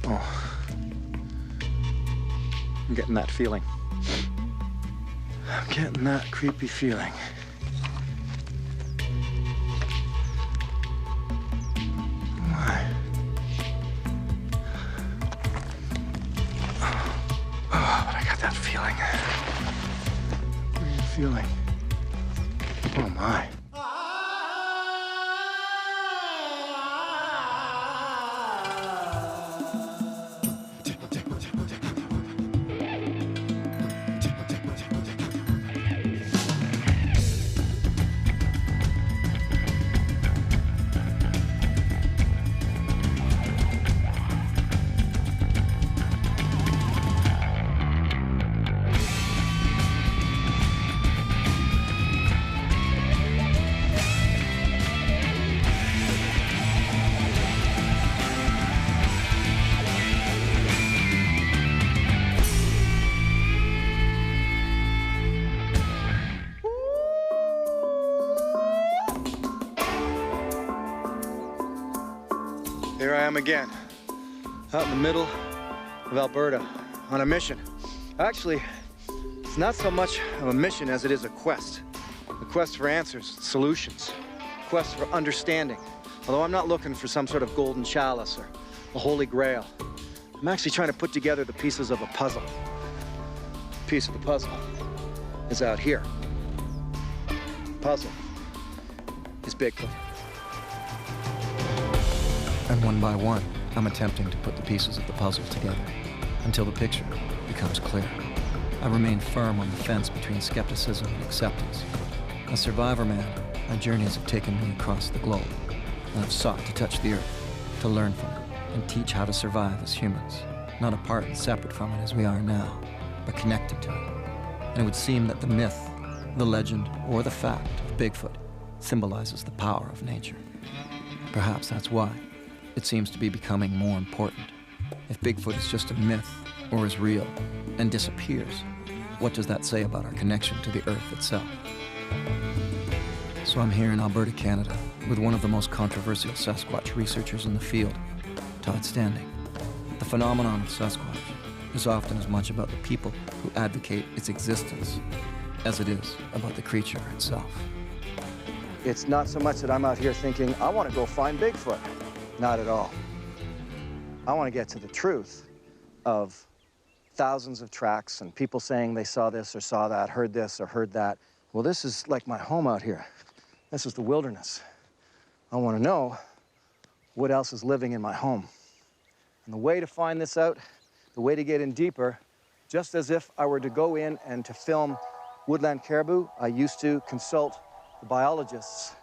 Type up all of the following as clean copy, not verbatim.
Uh-oh. I'm getting that feeling. I'm getting that creepy feeling. Why? Oh, but I got that feeling. Weird feeling. Oh, my. Here I am again, out in the middle of Alberta, on a mission. Actually, it's not so much of a mission as it is a quest. A quest for answers, solutions, a quest for understanding. Although I'm not looking for some sort of golden chalice or a holy grail. I'm actually trying to put together the pieces of a puzzle. A piece of the puzzle is out here. The puzzle is Bigfoot. And one by one, I'm attempting to put the pieces of the puzzle together until the picture becomes clear. I remain firm on the fence between skepticism and acceptance. As survivor man, my journeys have taken me across the globe, and I've sought to touch the earth, to learn from it, and teach how to survive as humans, not apart and separate from it as we are now, but connected to it. And it would seem that the myth, the legend, or the fact of Bigfoot symbolizes the power of nature. Perhaps that's why it seems to be becoming more important. If Bigfoot is just a myth, or is real, and disappears, what does that say about our connection to the Earth itself? So I'm here in Alberta, Canada, with one of the most controversial Sasquatch researchers in the field, Todd Standing. The phenomenon of Sasquatch is often as much about the people who advocate its existence as it is about the creature itself. It's not so much that I'm out here thinking, I want to go find Bigfoot. Not at all. I want to get to the truth of thousands of tracks and people saying they saw this or saw that, heard this or heard that. Well, this is like my home out here. This is the wilderness. I want to know what else is living in my home. And the way to find this out, the way to get in deeper, just as if I were to go in and to film woodland caribou, I used to consult the biologists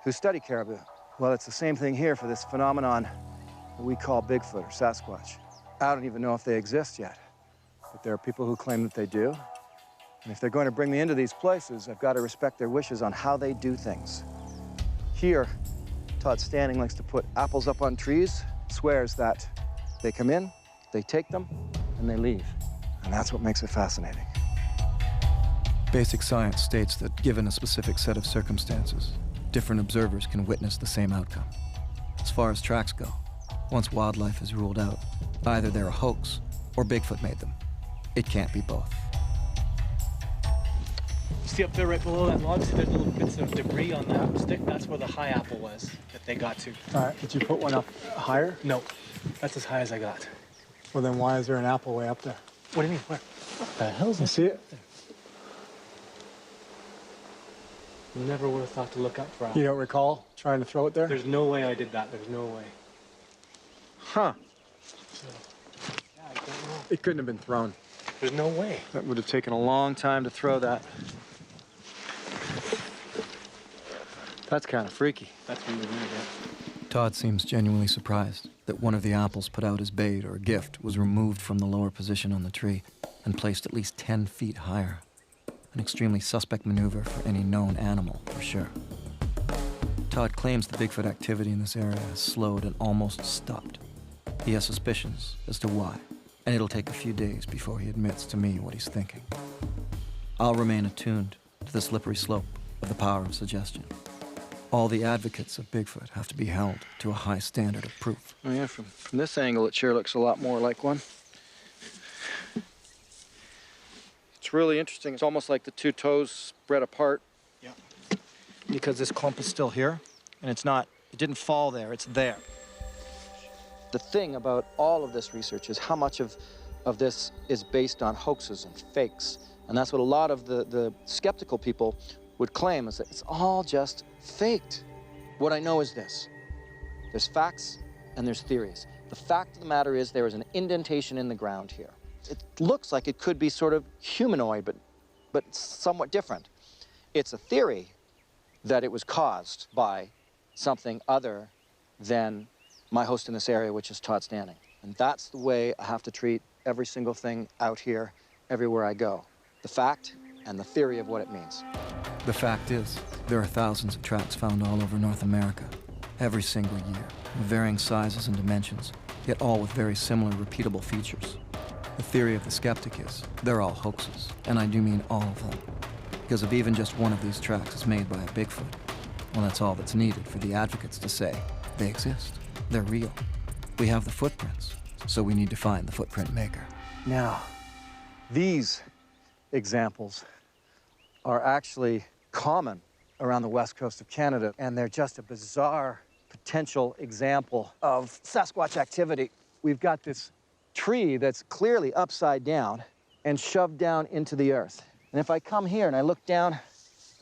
who study caribou. Well, it's the same thing here for this phenomenon that we call Bigfoot or Sasquatch. I don't even know if they exist yet, but there are people who claim that they do. And if they're going to bring me into these places, I've got to respect their wishes on how they do things. Here, Todd Standing likes to put apples up on trees, swears that they come in, they take them, and they leave. And that's what makes it fascinating. Basic science states that given a specific set of circumstances, different observers can witness the same outcome. As far as tracks go, once wildlife is ruled out, either they're a hoax or Bigfoot made them. It can't be both. See up there right below that log, see there's little bits of debris on that stick? That's where the high apple was that they got to. All right, did you put one up higher? No, that's as high as I got. Well, then why is there an apple way up there? What do you mean, where? What the hell's You see it? Never would have thought to look up for You apples. don't recall trying to throw it there? There's no way I did that, there's no way. Huh. So, yeah, I don't know. It couldn't have been thrown. There's no way. That would have taken a long time to throw that. That's kind of freaky. That's really weird, yeah. Todd seems genuinely surprised that one of the apples put out as bait or gift was removed from the lower position on the tree and placed at least 10 feet higher. An extremely suspect maneuver for any known animal, for sure. Todd claims the Bigfoot activity in this area has slowed and almost stopped. He has suspicions as to why, and it'll take a few days before he admits to me what he's thinking. I'll remain attuned to the slippery slope of the power of suggestion. All the advocates of Bigfoot have to be held to a high standard of proof. Oh yeah, from this angle it sure looks a lot more like one. It's really interesting. It's almost like the two toes spread apart. Yeah. Because this clump is still here, and it didn't fall there, it's there. The thing about all of this research is how much of this is based on hoaxes and fakes. And that's what a lot of the skeptical people would claim, is that it's all just faked. What I know is this: there's facts and there's theories. The fact of the matter is there is an indentation in the ground here. It looks like it could be sort of humanoid, but somewhat different. It's a theory that it was caused by something other than my host in this area, which is Todd Standing. And that's the way I have to treat every single thing out here, everywhere I go. The fact and the theory of what it means. The fact is, there are thousands of tracks found all over North America, every single year, of varying sizes and dimensions, yet all with very similar repeatable features. The theory of the skeptic is, they're all hoaxes, and I do mean all of them. Because if even just one of these tracks is made by a Bigfoot, well, that's all that's needed for the advocates to say, they exist, they're real. We have the footprints, so we need to find the footprint maker. Now, these examples are actually common around the west coast of Canada, and they're just a bizarre potential example of Sasquatch activity. We've got this tree that's clearly upside down and shoved down into the earth. And if I come here and I look down,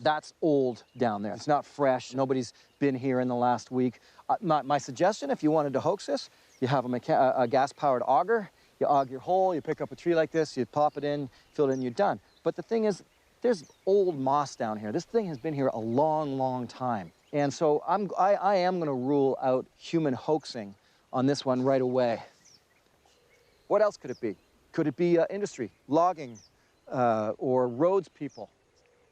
that's old down there. It's not fresh. Nobody's been here in the last week. My suggestion, if you wanted to hoax this, you have a gas-powered auger, you aug your hole, you pick up a tree like this, you pop it in, fill it in, you're done. But the thing is, there's old moss down here. This thing has been here a long, long time. And so I am gonna rule out human hoaxing on this one right away. What else could it be? Could it be industry, logging, or roads people?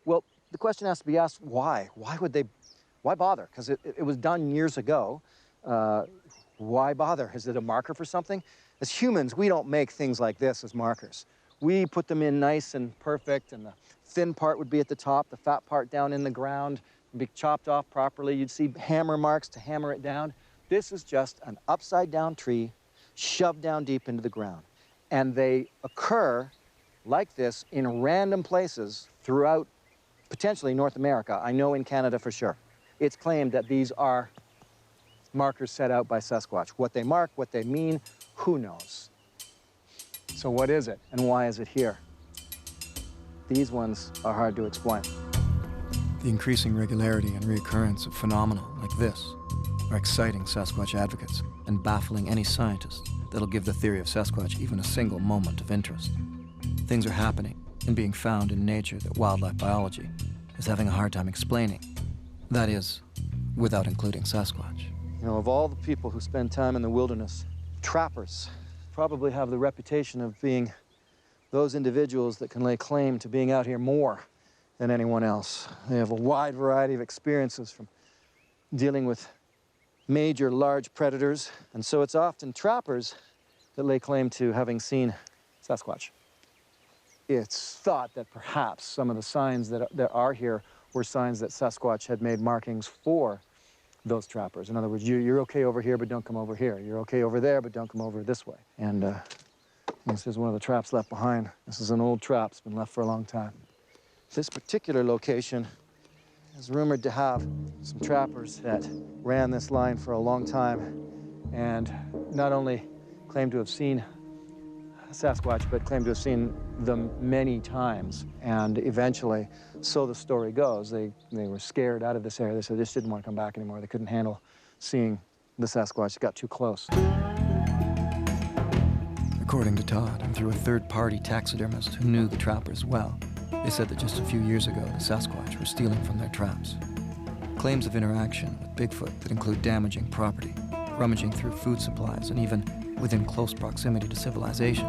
Well, the question has to be asked, why? Why bother? Because it was done years ago. Why bother? Is it a marker for something? As humans, we don't make things like this as markers. We put them in nice and perfect, and the thin part would be at the top, the fat part down in the ground, would be chopped off properly. You'd see hammer marks to hammer it down. This is just an upside-down tree shoved down deep into the ground. And they occur like this in random places throughout, potentially North America. I know in Canada for sure. It's claimed that these are markers set out by Sasquatch. What they mark, what they mean, who knows? So what is it, and why is it here? These ones are hard to explain. The increasing regularity and reoccurrence of phenomena like this are exciting Sasquatch advocates and baffling any scientist that'll give the theory of Sasquatch even a single moment of interest. Things are happening and being found in nature that wildlife biology is having a hard time explaining. That is, without including Sasquatch. You know, of all the people who spend time in the wilderness, trappers probably have the reputation of being those individuals that can lay claim to being out here more than anyone else. They have a wide variety of experiences, from dealing with major large predators, and so it's often trappers that lay claim to having seen Sasquatch. It's thought that perhaps some of the signs that are here were signs that Sasquatch had made markings for those trappers. In other words, you're okay over here, but don't come over here. You're okay over there, but don't come over this way. And this is one of the traps left behind. This is an old trap. It's been left for a long time. This particular location is rumored to have some trappers that ran this line for a long time and not only claimed to have seen Sasquatch, but claimed to have seen them many times. And eventually, so the story goes, they were scared out of this area. They said they just didn't want to come back anymore. They couldn't handle seeing the Sasquatch. It got too close. According to Todd, and through a third-party taxidermist who knew the trappers well, they said that just a few years ago, the Sasquatch were stealing from their traps. Claims of interaction with Bigfoot that include damaging property, rummaging through food supplies, and even within close proximity to civilization,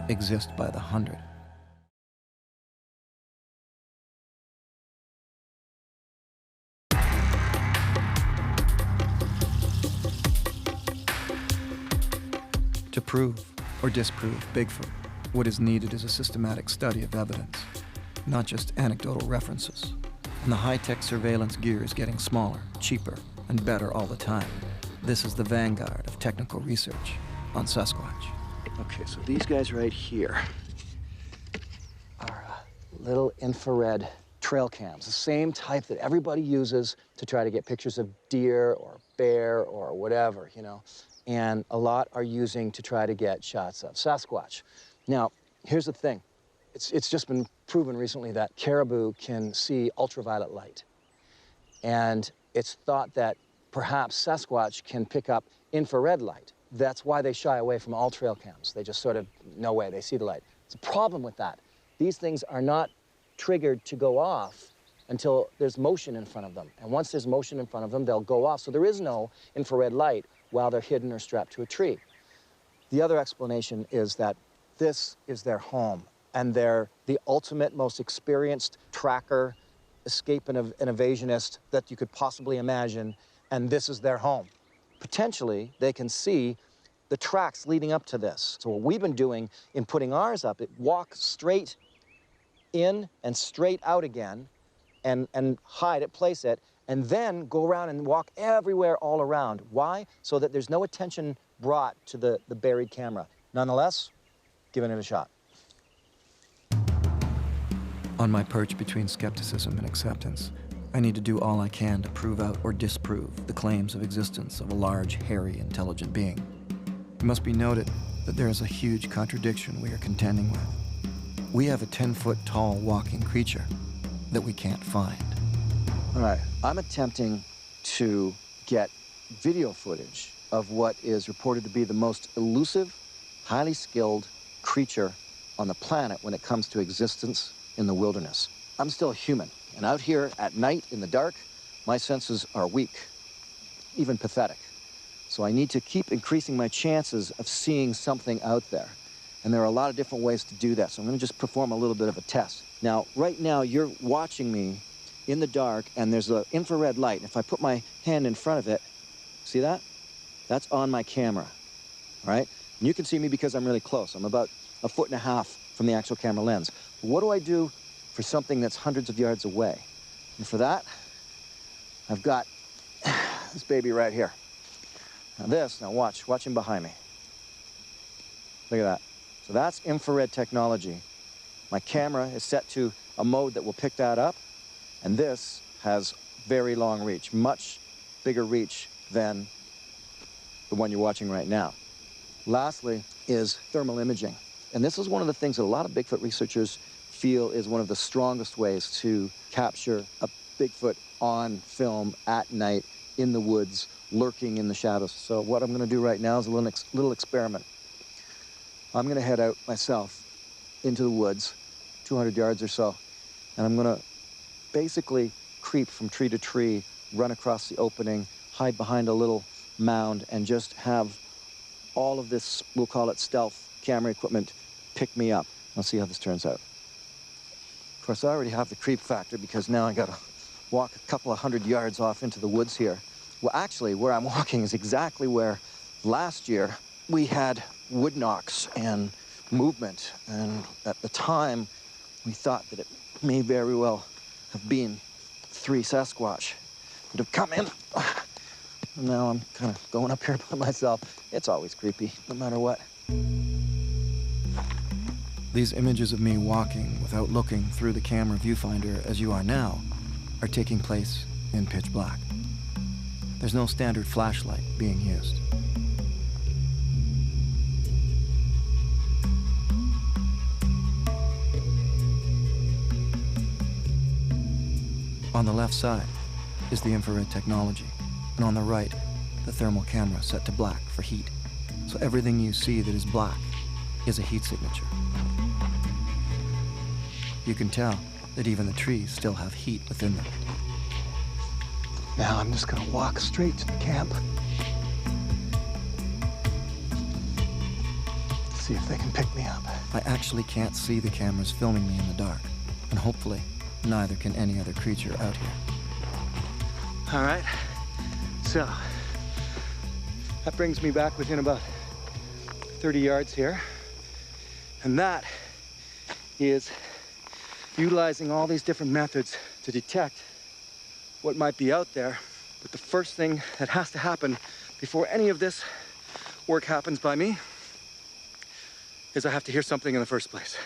exist by the hundred. To prove or disprove Bigfoot, what is needed is a systematic study of evidence, not just anecdotal references, And the high-tech surveillance gear is getting smaller, cheaper, and better all the time. This is the vanguard of technical research on Sasquatch. Okay, so these guys right here are little infrared trail cams, the same type that everybody uses to try to get pictures of deer or bear or whatever, you know. And a lot are using to try to get shots of Sasquatch. Now, here's the thing. It's just been proven recently that caribou can see ultraviolet light. And it's thought that perhaps Sasquatch can pick up infrared light. That's why they shy away from all trail cams. They just sort of, no way, they see the light. It's a problem with that. These things are not triggered to go off until there's motion in front of them. And once there's motion in front of them, they'll go off. So there is no infrared light while they're hidden or strapped to a tree. The other explanation is that this is their home, and they're the ultimate, most experienced tracker, escape and evasionist that you could possibly imagine, and this is their home. Potentially, they can see the tracks leading up to this. So what we've been doing in putting ours up, it walks straight in and straight out again, and hide it, place it, and then go around and walk everywhere all around. Why? So that there's no attention brought to the buried camera. Nonetheless, giving it a shot. On my perch between skepticism and acceptance, I need to do all I can to prove out or disprove the claims of existence of a large, hairy, intelligent being. It must be noted that there is a huge contradiction we are contending with. We have a 10-foot tall walking creature that we can't find. All right, I'm attempting to get video footage of what is reported to be the most elusive, highly skilled creature on the planet when it comes to existence in the wilderness. I'm still human, and out here at night in the dark, my senses are weak, even pathetic. So I need to keep increasing my chances of seeing something out there. And there are a lot of different ways to do that, so I'm gonna just perform a little bit of a test. Now, right now, you're watching me in the dark, and there's an infrared light. If I put my hand in front of it, see that? That's on my camera, all right? And you can see me because I'm really close. I'm about 1.5 feet from the actual camera lens. What do I do for something that's hundreds of yards away? And for that, I've got this baby right here. Now watch him behind me. Look at that. So that's infrared technology. My camera is set to a mode that will pick that up, and this has very long reach, much bigger reach than the one you're watching right now. Lastly is thermal imaging. And this is one of the things that a lot of Bigfoot researchers feel is one of the strongest ways to capture a Bigfoot on film at night in the woods, lurking in the shadows. So what I'm gonna do right now is a little experiment. I'm gonna head out myself into the woods, 200 yards or so, and I'm gonna basically creep from tree to tree, run across the opening, hide behind a little mound, and just have all of this, we'll call it stealth camera equipment, pick me up. I'll see how this turns out. Of course, I already have the creep factor because now I gotta walk a couple of 100 yards off into the woods here. Well, actually, where I'm walking is exactly where last year we had wood knocks and movement, and at the time we thought that it may very well have been 3 Sasquatch that have come in. And now I'm kind of going up here by myself. It's always creepy, no matter what. These images of me walking without looking through the camera viewfinder as you are now are taking place in pitch black. There's no standard flashlight being used. On the left side is the infrared technology, and on the right, the thermal camera set to black for heat. So everything you see that is black is a heat signature. You can tell that even the trees still have heat within them. Now I'm just gonna walk straight to the camp. See if they can pick me up. I actually can't see the cameras filming me in the dark, and hopefully, neither can any other creature out here. All right, so that brings me back within about 30 yards here. And that is utilizing all these different methods to detect what might be out there. But the first thing that has to happen before any of this work happens by me is I have to hear something in the first place.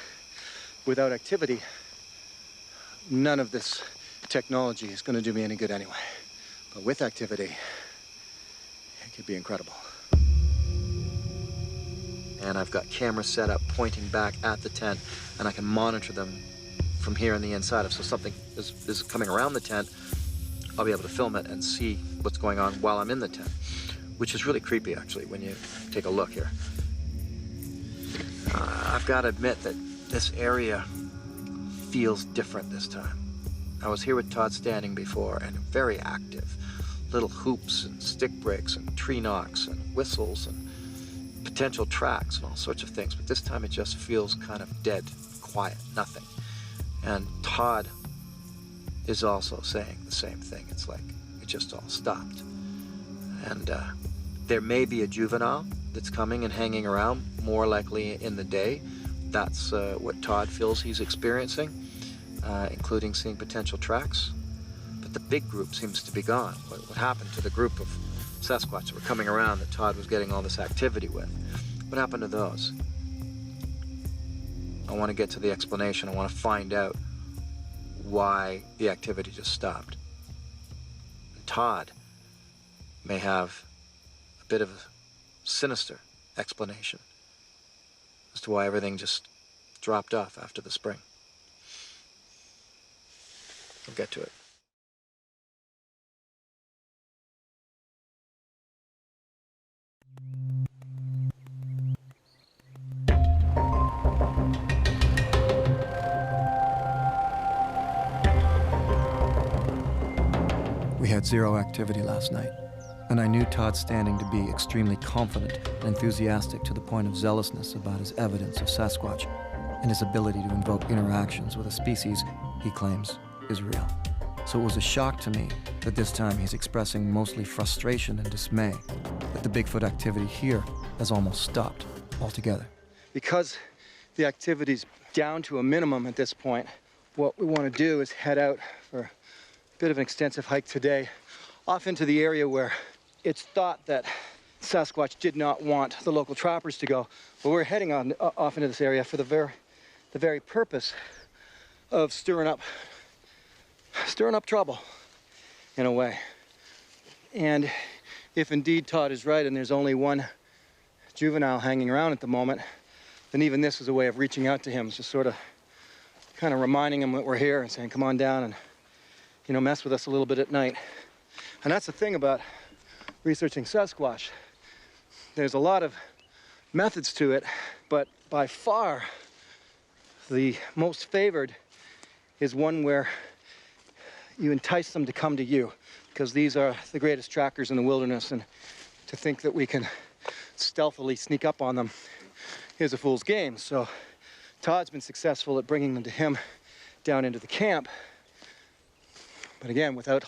Without activity, none of this technology is going to do me any good anyway. But with activity, it could be incredible. And I've got cameras set up pointing back at the tent, and I can monitor them from here on the inside. If so something is coming around the tent, I'll be able to film it and see what's going on while I'm in the tent, which is really creepy, actually, when you take a look here. I've got to admit that this area feels different this time. I was here with Todd Standing before, and very active. Little hoops and stick breaks and tree knocks and whistles and potential tracks and all sorts of things. But this time it just feels kind of dead, quiet, nothing. And Todd is also saying the same thing. It's like it just all stopped. And there may be a juvenile that's coming and hanging around, more likely in the day. That's what Todd feels he's experiencing, including seeing potential tracks. But the big group seems to be gone. What happened to the group of Sasquatch that were coming around that Todd was getting all this activity with? What happened to those? I want to get to the explanation. I want to find out why the activity just stopped. And Todd may have a bit of a sinister explanation as to why everything just dropped off after the spring. We'll get to it. We had zero activity last night, and I knew Todd Standing to be extremely confident and enthusiastic to the point of zealousness about his evidence of Sasquatch and his ability to invoke interactions with a species he claims is real. So it was a shock to me that this time he's expressing mostly frustration and dismay that the Bigfoot activity here has almost stopped altogether. Because the activity's down to a minimum at this point, what we want to do is head out for a bit of an extensive hike today, off into the area where it's thought that Sasquatch did not want the local trappers to go. But we're heading off into this area for the very purpose of stirring up trouble, in a way. And if indeed Todd is right and there's only one juvenile hanging around at the moment, then even this is a way of reaching out to him. It's just sort of kind of reminding him that we're here and saying, come on down and, you know, mess with us a little bit at night. And that's the thing about researching Sasquatch. There's a lot of methods to it, but by far the most favored is one where you entice them to come to you, because these are the greatest trackers in the wilderness, and to think that we can stealthily sneak up on them is a fool's game. So Todd's been successful at bringing them to him down into the camp. But again, without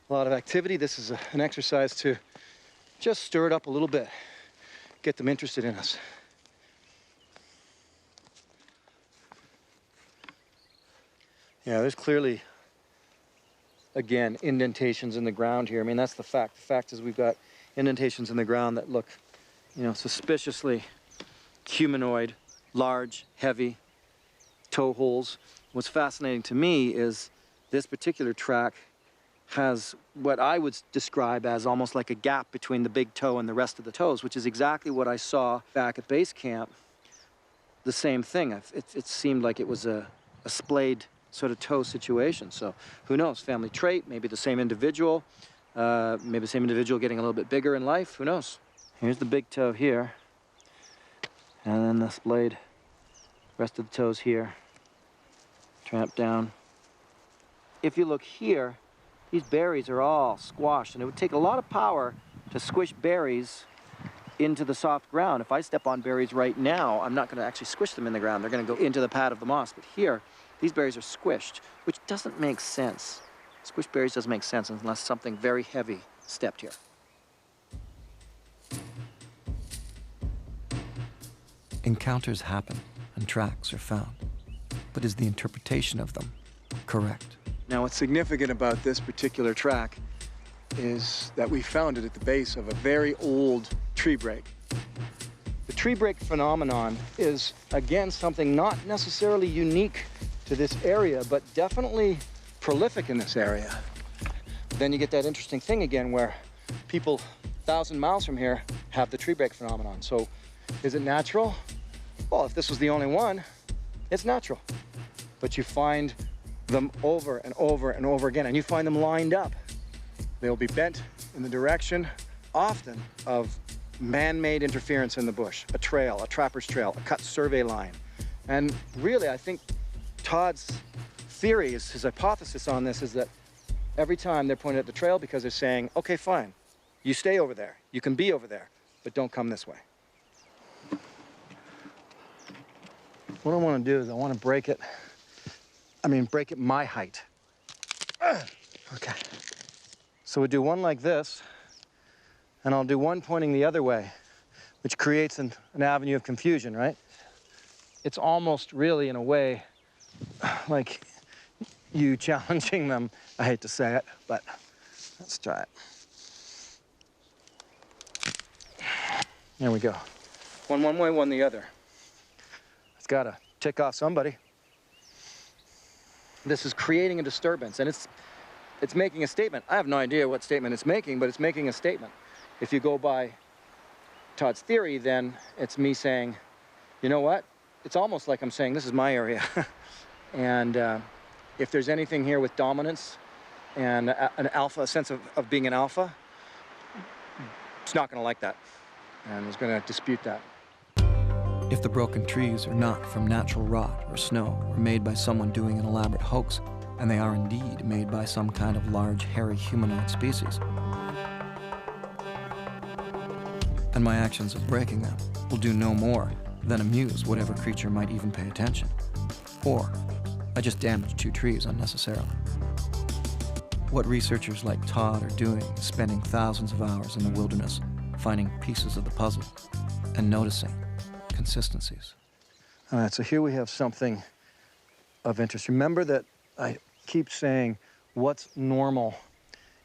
a lot of activity, this is an exercise to just stir it up a little bit, get them interested in us. Yeah, there's clearly, again, indentations in the ground here. I mean, that's the fact. The fact is we've got indentations in the ground that look, you know, suspiciously humanoid, large, heavy, toe holes. What's fascinating to me is this particular track has what I would describe as almost like a gap between the big toe and the rest of the toes, which is exactly what I saw back at base camp. The same thing. It seemed like it was a splayed sort of toe situation. So who knows? Family trait, maybe the same individual, maybe the same individual getting a little bit bigger in life. Who knows? Here's the big toe here, and then the splayed rest of the toes here. Tramp down. If you look here, these berries are all squashed, and it would take a lot of power to squish berries into the soft ground. If I step on berries right now, I'm not going to actually squish them in the ground. They're going to go into the pad of the moss. But here, these berries are squished, which doesn't make sense. Squished berries doesn't make sense unless something very heavy stepped here. Encounters happen and tracks are found. But is the interpretation of them correct? Now, what's significant about this particular track is that we found it at the base of a very old tree break. The tree break phenomenon is, again, something not necessarily unique to this area, but definitely prolific in this area. Then you get that interesting thing again where people 1,000 miles from here have the tree break phenomenon. So is it natural? Well, if this was the only one, it's natural. But you find them over and over and over again, and you find them lined up. They'll be bent in the direction, often, of man-made interference in the bush, a trail, a trapper's trail, a cut survey line. And really, I think Todd's theory, his hypothesis on this is that every time they're pointing at the trail because they're saying, okay, fine, you stay over there, you can be over there, but don't come this way. What I want to do is I want to break it, break it my height. Okay. So we do one like this, and I'll do one pointing the other way, which creates an avenue of confusion, right? It's almost really, in a way, like you challenging them. I hate to say it, but let's try it. There we go. One way, one the other. It's got to tick off somebody. This is creating a disturbance, and it's making a statement. I have no idea what statement it's making, but it's making a statement. If you go by Todd's theory, then it's me saying, you know what? It's almost like I'm saying, this is my area. And if there's anything here with dominance and an alpha, a sense of being an alpha, it's not going to like that. And it's going to dispute that. If the broken trees are not from natural rot or snow or made by someone doing an elaborate hoax, and they are indeed made by some kind of large, hairy humanoid species, and my actions of breaking them will do no more than amuse whatever creature might even pay attention. Or I just damaged 2 trees unnecessarily. What researchers like Todd are doing is spending thousands of hours in the wilderness finding pieces of the puzzle and noticing consistencies. All right, so here we have something of interest. Remember that I keep saying, what's normal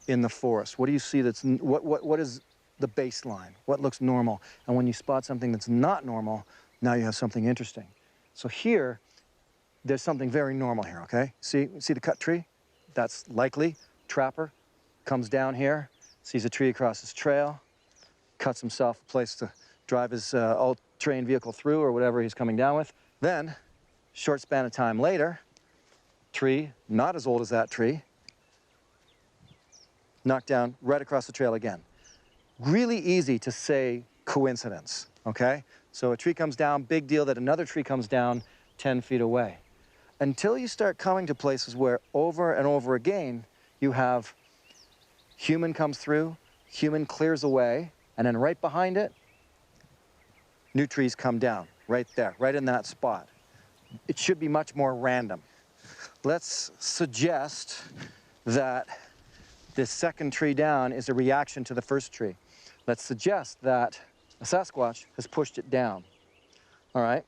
in the forest? What do you see that's, what is the baseline? What looks normal? And when you spot something that's not normal, now you have something interesting. So here, there's something very normal here, okay? See the cut tree? That's likely. Trapper comes down here, sees a tree across his trail, cuts himself a place to drive his all-terrain vehicle through or whatever he's coming down with. Then, short span of time later, tree, not as old as that tree, knocked down right across the trail again. Really easy to say coincidence, okay? So a tree comes down, big deal that another tree comes down 10 feet away. Until you start coming to places where over and over again, you have human comes through, human clears away, and then right behind it, new trees come down, right there, right in that spot. It should be much more random. Let's suggest that this second tree down is a reaction to the first tree. Let's suggest that a Sasquatch has pushed it down. All right?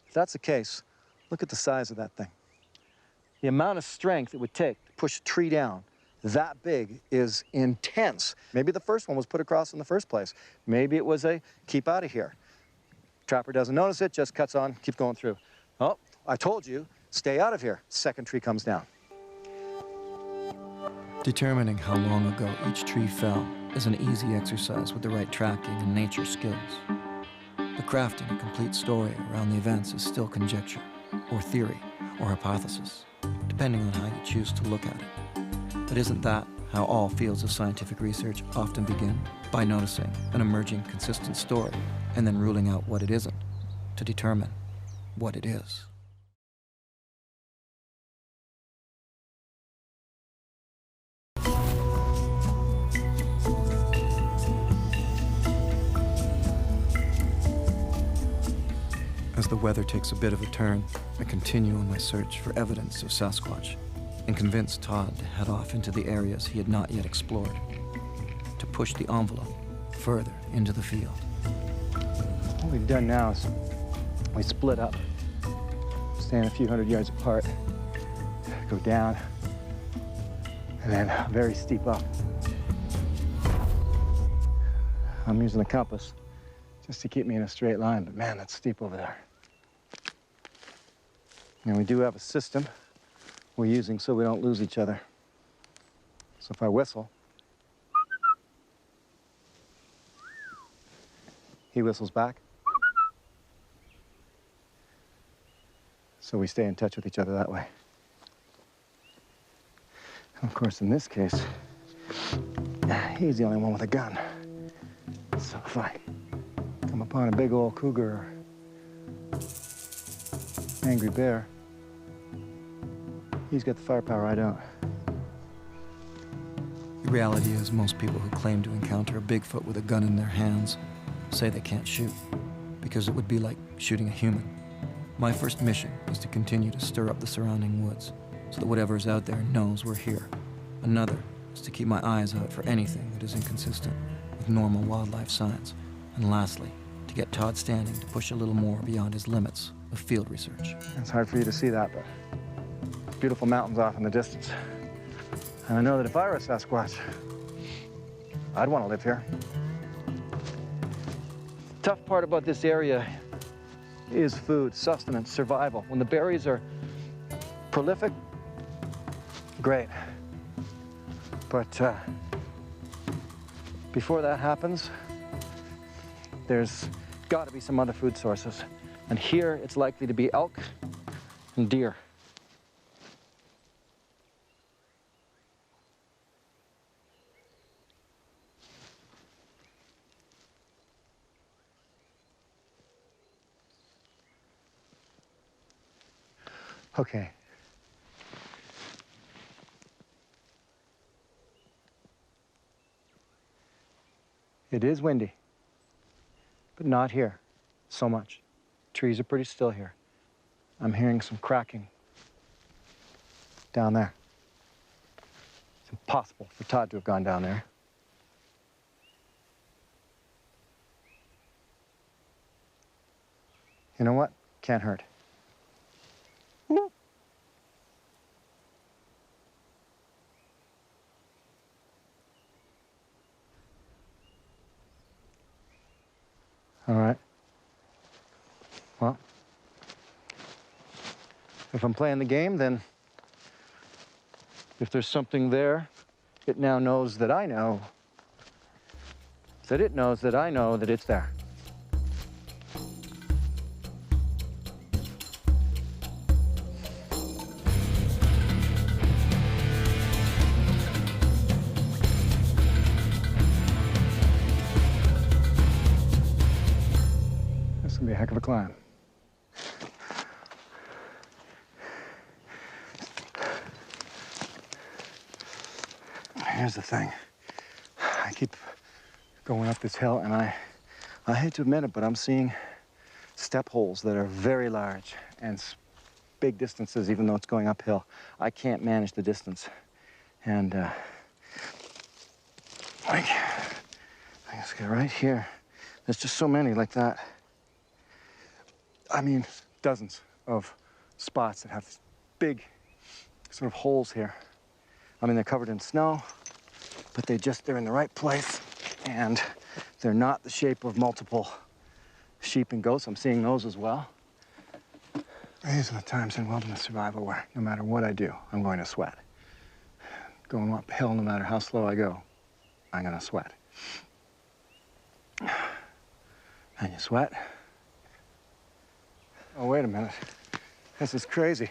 If that's the case, look at the size of that thing. The amount of strength it would take to push a tree down that big is intense. Maybe the first one was put across in the first place. Maybe it was a keep out of here. Trapper doesn't notice it, just cuts on, keeps going through. Oh, I told you, stay out of here. Second tree comes down. Determining how long ago each tree fell is an easy exercise with the right tracking and nature skills. But crafting a complete story around the events is still conjecture, or theory, or hypothesis, depending on how you choose to look at it. But isn't that how all fields of scientific research often begin? By noticing an emerging consistent story and then ruling out what it isn't to determine what it is. As the weather takes a bit of a turn, I continue on my search for evidence of Sasquatch and convince Todd to head off into the areas he had not yet explored, to push the envelope further into the field. What we've done now is we split up, stand a few hundred yards apart, go down, and then very steep up. I'm using a compass just to keep me in a straight line, but man, that's steep over there. And we do have a system we're using so we don't lose each other. So if I whistle, he whistles back. So we stay in touch with each other that way. And of course, in this case, he's the only one with a gun. So if I come upon a big old cougar or angry bear, he's got the firepower I don't. The reality is most people who claim to encounter a Bigfoot with a gun in their hands say they can't shoot, because it would be like shooting a human. My first mission is to continue to stir up the surrounding woods, so that whatever is out there knows we're here. Another is to keep my eyes out for anything that is inconsistent with normal wildlife signs. And lastly, to get Todd Standing to push a little more beyond his limits of field research. It's hard for you to see that, but beautiful mountains off in the distance. And I know that if I were a Sasquatch, I'd want to live here. The tough part about this area is food, sustenance, survival. When the berries are prolific, great. But before that happens, there's got to be some other food sources. And here it's likely to be elk and deer. Okay. It is windy, but not here so much. Trees are pretty still here. I'm hearing some cracking down there. It's impossible for Todd to have gone down there. You know what? Can't hurt. Woo. All right. Well, if I'm playing the game, then if there's something there, it now knows that I know that it knows that I know that it's there. This is gonna be a heck of a climb. Here's the thing. I keep going up this hill, and I hate to admit it, but I'm seeing step holes that are very large and big distances, even though it's going uphill. I can't manage the distance. And I just get right here. There's just so many like that. I mean, dozens of spots that have big sort of holes here. I mean, they're covered in snow, but they're in the right place, and they're not the shape of multiple sheep and goats. I'm seeing those as well. These are the times in wilderness survival where no matter what I do, I'm going to sweat. Going uphill, no matter how slow I go, I'm gonna sweat. And you sweat. Oh, wait a minute. This is crazy.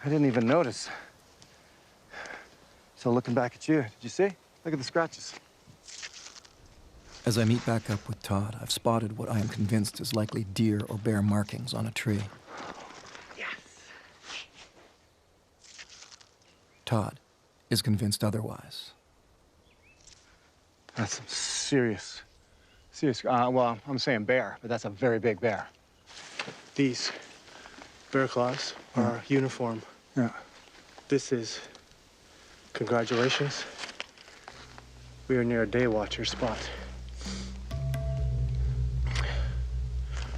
I didn't even notice. So looking back at you, did you see? Look at the scratches. As I meet back up with Todd, I've spotted what I am convinced is likely deer or bear markings on a tree. Yes. Todd is convinced otherwise. That's some serious, well, I'm saying bear, but that's a very big bear. These bear claws are uniform. Yeah. This is, congratulations. We are near a day watcher spot.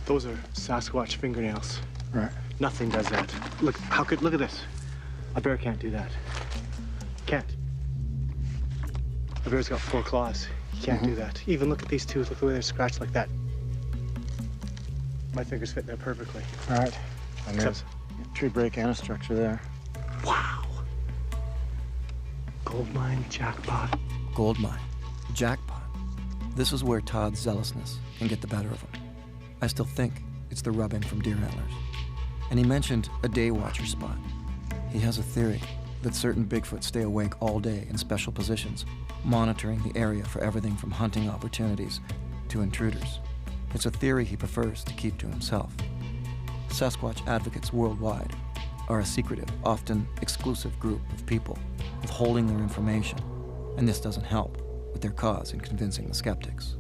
Those are Sasquatch fingernails. Right. Nothing does that. Look at this. A bear can't do that. Can't. A bear's got 4 claws. You can't do that. Even look at these two. Look at the way they're scratched like that. My fingers fit there perfectly. All right. And there's Except- a tree break and a structure there. Wow. Gold mine, jackpot. Gold mine. Jackpot. This is where Todd's zealousness can get the better of him. I still think it's the rubbing from deer antlers. And he mentioned a day watcher spot. He has a theory that certain Bigfoot stay awake all day in special positions, monitoring the area for everything from hunting opportunities to intruders. It's a theory he prefers to keep to himself. Sasquatch advocates worldwide are a secretive, often exclusive group of people withholding their information, and this doesn't help with their cause in convincing the skeptics.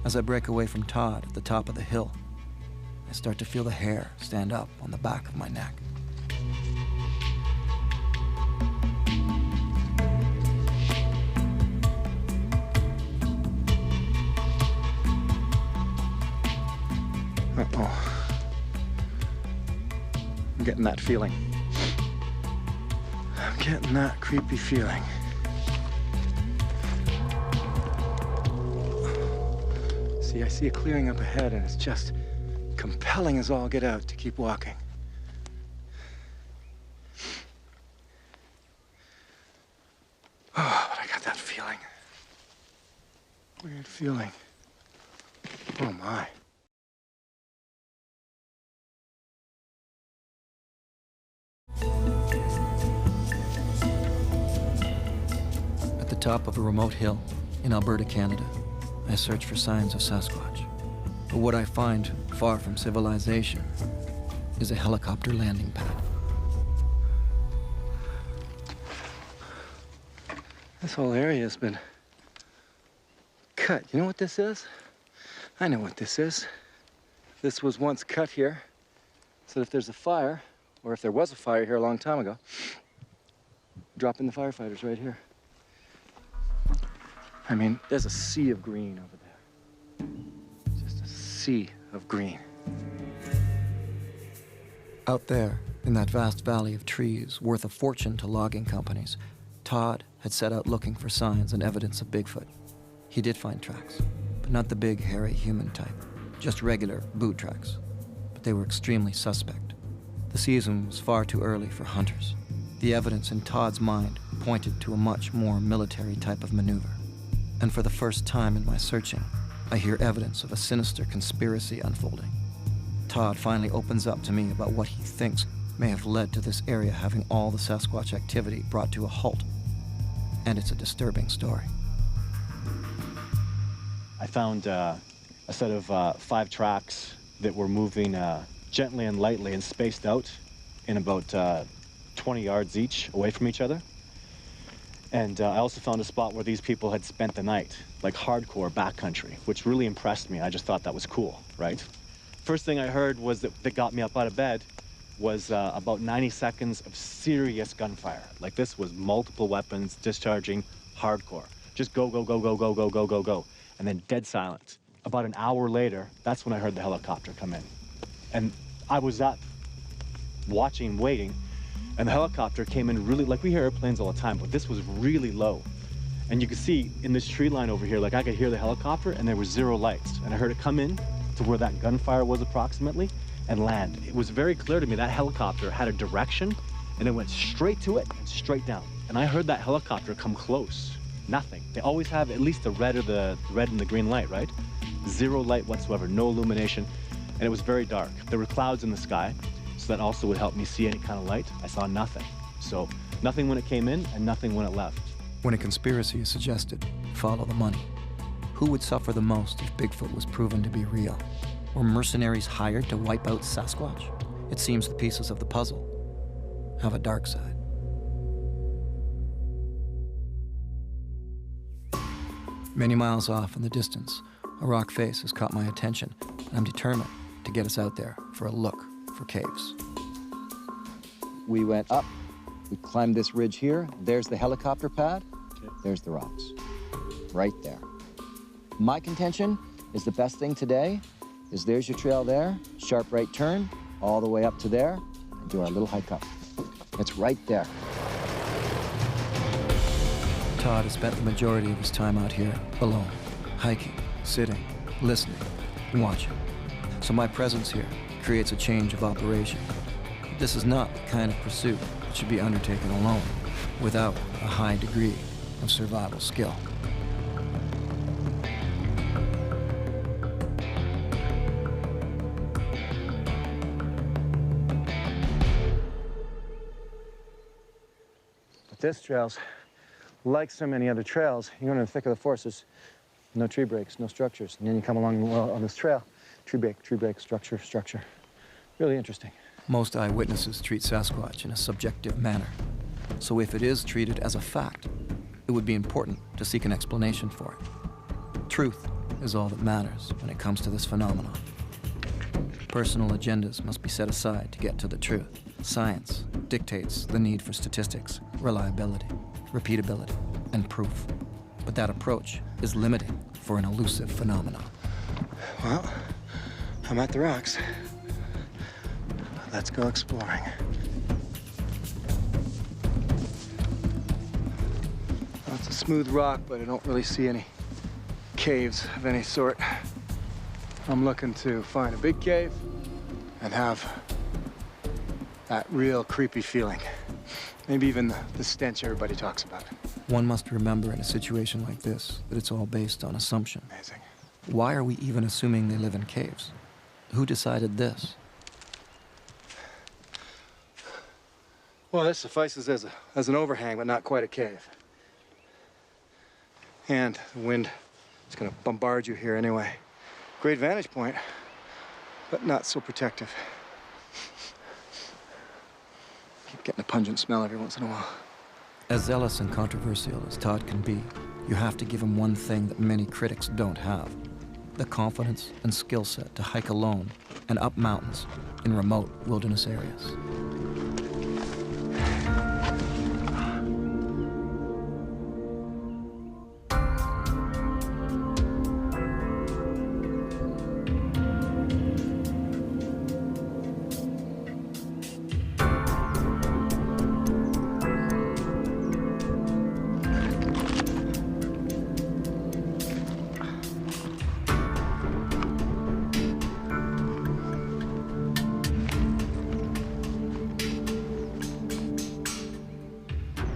As I break away from Todd at the top of the hill, I start to feel the hair stand up on the back of my neck. Uh-oh. I'm getting that feeling. I'm getting that creepy feeling. See, I see a clearing up ahead, and it's just compelling as all get out to keep walking. Oh, but I got that feeling. Weird feeling. Oh, my. At the top of a remote hill in Alberta, Canada, I search for signs of Sasquatch. But what I find, far from civilization, is a helicopter landing pad. This whole area has been cut. You know what this is? I know what this is. This was once cut here, so that if there's a fire, or if there was a fire here a long time ago, drop in the firefighters right here. I mean, there's a sea of green over there. Just a sea of green. Out there, in that vast valley of trees worth a fortune to logging companies, Todd had set out looking for signs and evidence of Bigfoot. He did find tracks, but not the big, hairy human type, just regular boot tracks. But they were extremely suspect. The season was far too early for hunters. The evidence in Todd's mind pointed to a much more military type of maneuver. And for the first time in my searching, I hear evidence of a sinister conspiracy unfolding. Todd finally opens up to me about what he thinks may have led to this area having all the Sasquatch activity brought to a halt. And it's a disturbing story. I found a set of 5 tracks that were moving gently and lightly and spaced out in about 20 yards each away from each other. And I also found a spot where these people had spent the night, like hardcore backcountry, which really impressed me. I just thought that was cool, right? First thing I heard was that got me up out of bed was about 90 seconds of serious gunfire. Like this was multiple weapons discharging hardcore. Just go, go, go, go, go, go, go, go, go. And then dead silence. About an hour later, that's when I heard the helicopter come in. And I was up watching, waiting, and the helicopter came in really, like we hear airplanes all the time, but this was really low. And you could see in this tree line over here, like I could hear the helicopter and there was 0 lights. And I heard it come in to where that gunfire was approximately and land. It was very clear to me that helicopter had a direction and it went straight to it and straight down. And I heard that helicopter come close. Nothing. They always have at least the red and the green light, right? 0 light whatsoever, no illumination. And it was very dark. There were clouds in the sky, so that also would help me see any kind of light. I saw nothing. So nothing when it came in and nothing when it left. When a conspiracy is suggested, follow the money. Who would suffer the most if Bigfoot was proven to be real? Were mercenaries hired to wipe out Sasquatch? It seems the pieces of the puzzle have a dark side. Many miles off in the distance, a rock face has caught my attention, and I'm determined to get us out there for a look for caves. We went up, we climbed this ridge here. There's the helicopter pad. There's the rocks. Right there. My contention is the best thing today is there's your trail there, sharp right turn, all the way up to there, and do our little hike up. It's right there. Todd has spent the majority of his time out here alone, hiking, sitting, listening, watching. So my presence here creates a change of operation. This is not the kind of pursuit that should be undertaken alone, without a high degree of survival skill. But this trail's like so many other trails. You go into the thick of the forest, there's no tree breaks, no structures. And then you come along on this trail, tree break, structure, structure. Really interesting. Most eyewitnesses treat Sasquatch in a subjective manner. So if it is treated as a fact, it would be important to seek an explanation for it. Truth is all that matters when it comes to this phenomenon. Personal agendas must be set aside to get to the truth. Science dictates the need for statistics, reliability, repeatability, and proof. But that approach is limiting for an elusive phenomenon. Well, I'm at the rocks. Let's go exploring. Well, it's a smooth rock, but I don't really see any caves of any sort. I'm looking to find a big cave and have that real creepy feeling. Maybe even the stench everybody talks about. One must remember in a situation like this that it's all based on assumption. Amazing. Why are we even assuming they live in caves? Who decided this? Well, this suffices as an overhang, but not quite a cave. And the wind is going to bombard you here anyway. Great vantage point, but not so protective. Keep getting a pungent smell every once in a while. As zealous and controversial as Todd can be, you have to give him one thing that many critics don't have: the confidence and skill set to hike alone and up mountains in remote wilderness areas.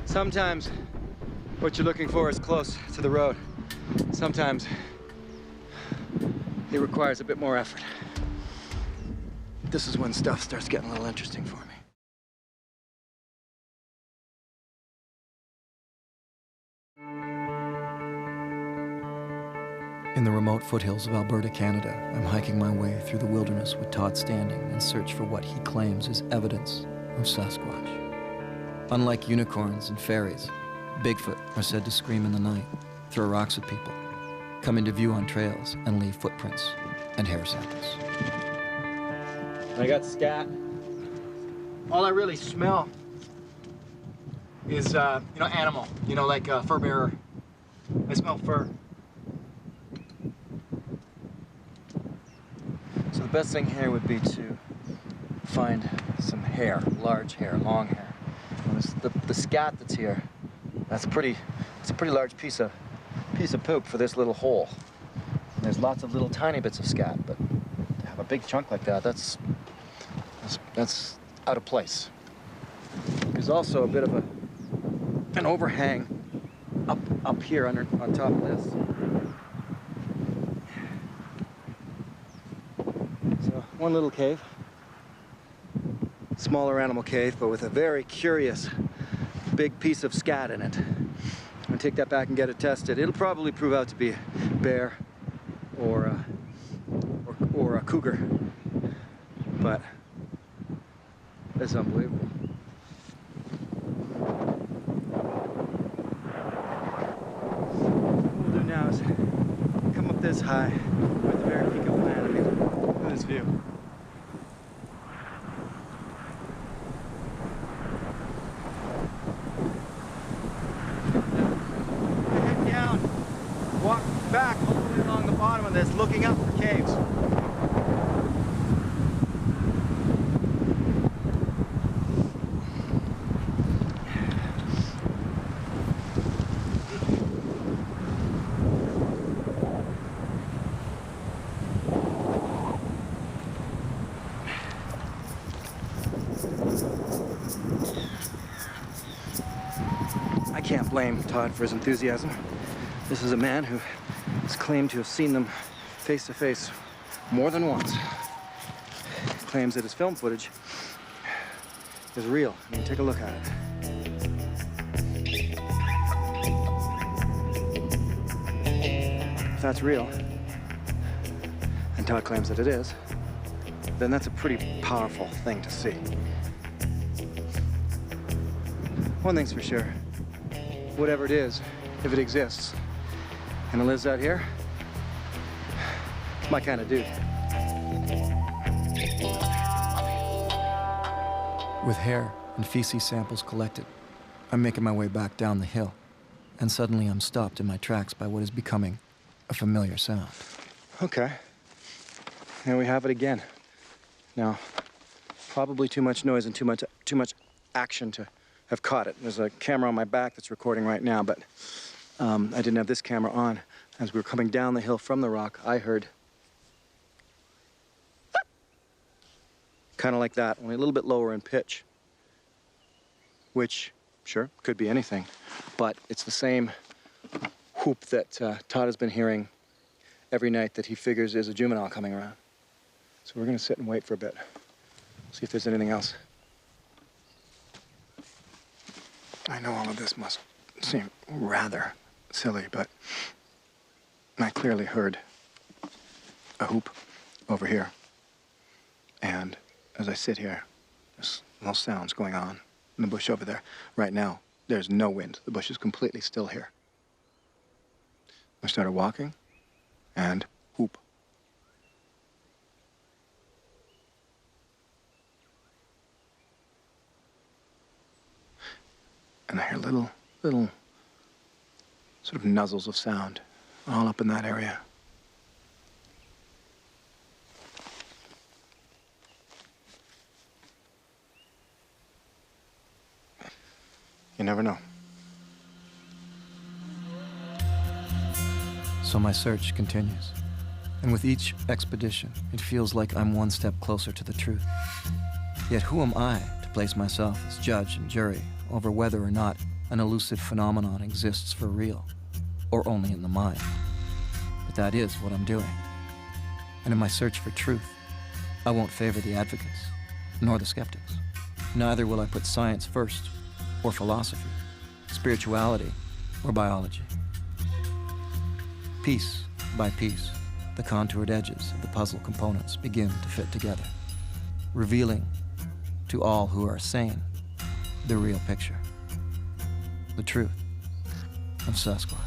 Sometimes what you're looking for is close to the road. Sometimes it requires a bit more effort. This is when stuff starts getting a little interesting for me. In the remote foothills of Alberta, Canada, I'm hiking my way through the wilderness with Todd standing in search for what he claims is evidence of Sasquatch. Unlike unicorns and fairies, Bigfoot are said to scream in the night, throw rocks at people, come into view on trails, and leave footprints and hair samples. I got scat. All I really smell is, animal. Like a fur bearer. I smell fur. So the best thing here would be to find some hair, large hair, long hair. The scat that's here, it's a pretty large piece of poop for this little hole. And there's lots of little tiny bits of scat, but to have a big chunk like that, that's out of place. There's also a bit of an overhang up here on top of this. So one little cave. Smaller animal cave, but with a very curious big piece of scat in it. I'm gonna take that back and get it tested. It'll probably prove out to be a bear or a cougar, but it's unbelievable. What we'll do now is come up this high with the very peak of land. I mean, look at this view. Walk back all the way along the bottom of this, looking up for caves. I can't blame Todd for his enthusiasm. This is a man who has claimed to have seen them face to face more than once. He claims that his film footage is real. I mean, take a look at it. If that's real, and Todd claims that it is, then that's a pretty powerful thing to see. One thing's for sure, whatever it is, if it exists, and it lives out here, it's my kind of dude. With hair and feces samples collected, I'm making my way back down the hill, and suddenly I'm stopped in my tracks by what is becoming a familiar sound. Okay. There we have it again. Now, probably too much noise and too much action to have caught it. There's a camera on my back that's recording right now, but I didn't have this camera on. As we were coming down the hill from the rock, I heard kind of like that, only a little bit lower in pitch, which, sure, could be anything, but it's the same whoop that Todd has been hearing every night that he figures is a juvenile coming around. So we're gonna sit and wait for a bit, see if there's anything else. I know all of this must seem rather silly, but I clearly heard a whoop over here. And as I sit here, there's little sounds going on in the bush over there. Right now, there's no wind. The bush is completely still here. I started walking, and whoop. And I hear little sort of nuzzles of sound all up in that area. You never know. So my search continues. And with each expedition, it feels like I'm one step closer to the truth. Yet who am I to place myself as judge and jury over whether or not an elusive phenomenon exists for real, or only in the mind? But that is what I'm doing. And in my search for truth, I won't favor the advocates, nor the skeptics. Neither will I put science first, or philosophy, spirituality, or biology. Piece by piece, the contoured edges of the puzzle components begin to fit together, revealing to all who are sane the real picture, the truth of Sasquatch.